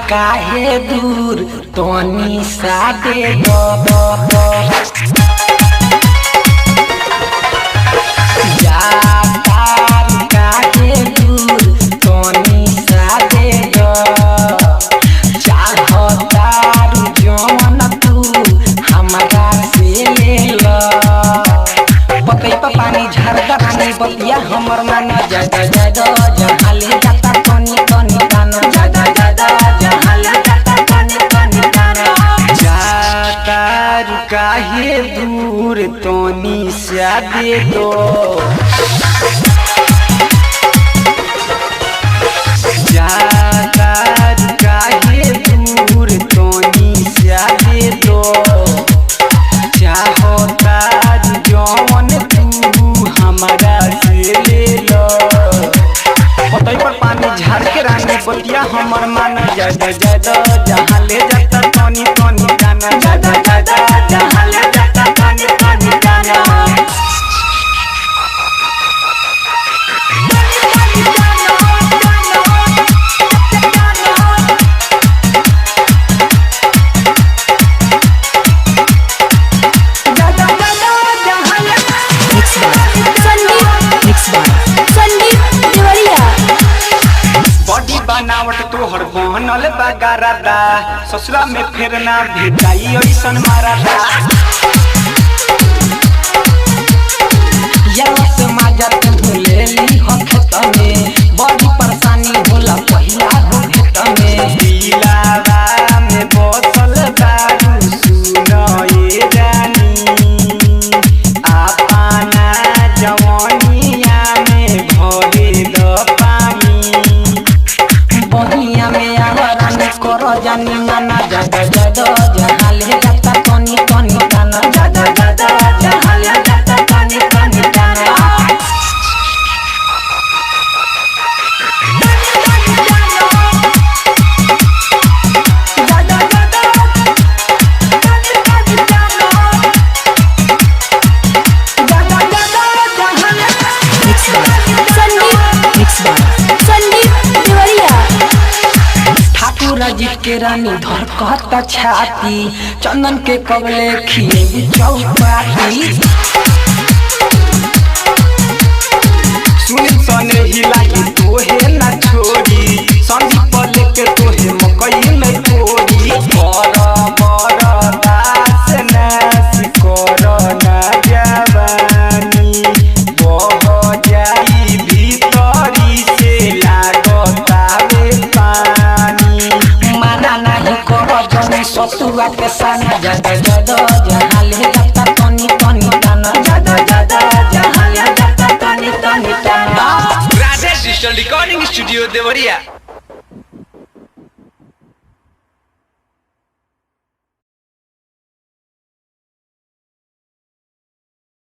काहे दूर तोनी सादे जातार काहे दूर तोनी सादे चाहतार जवन तू हमरा से ले ल पकई पे पानी झरदा रानी बतिया हमर माना जादा जादा जहाँ ले जाता तोनी तोनी गाना जादा जादा जहाँ ले जाता तोनी तोनी गाना जातार काहे दूर तोनी सादे दो जातार काहे दूर तोनी सादे दो चाहतार जवन तू हमरा से ले लो पतई पर पानी झाड़ के रानी बतिया हमर माना जादा जादा जहाँ ले जाता तोनी तोनी गाना जादा जादा जहाँ ले जाता तोनी तोनी गाना बनावट तोहर बनल बगारदा ससुरा में फेर ना भेटाई ऐसन मारदा यस माजा तू ले ली हखत में बड़ी परेशानी होला पहिला होत में दिलावा में बसल बारू सुन ये रानी अपना जवानिया में भरे द बहिया में आवरानी करो जानी माना जादा जादा जहाँ ले जाता तोनी तोनी गाना जादा जादा जहाँ ले जाता तोनी तोनी गाना जादा जादा राजीव के रानी धर कहता छाती चंदन के कबले खिए चौपाती सुन सने हिलाई तोहे ना छोड़ी संदीप लेके तोहे मकई में तोड़ी बड़ दास नास कर ना जवानी बह जाई भीतरी से लागता सतुआ के साना जादा जादा जहाँ ले जाता तोनी तोनी गाना जादा जादा जहाँ ले जाता तोनी तोनी गाना Rajesh digital recording studio Deoria.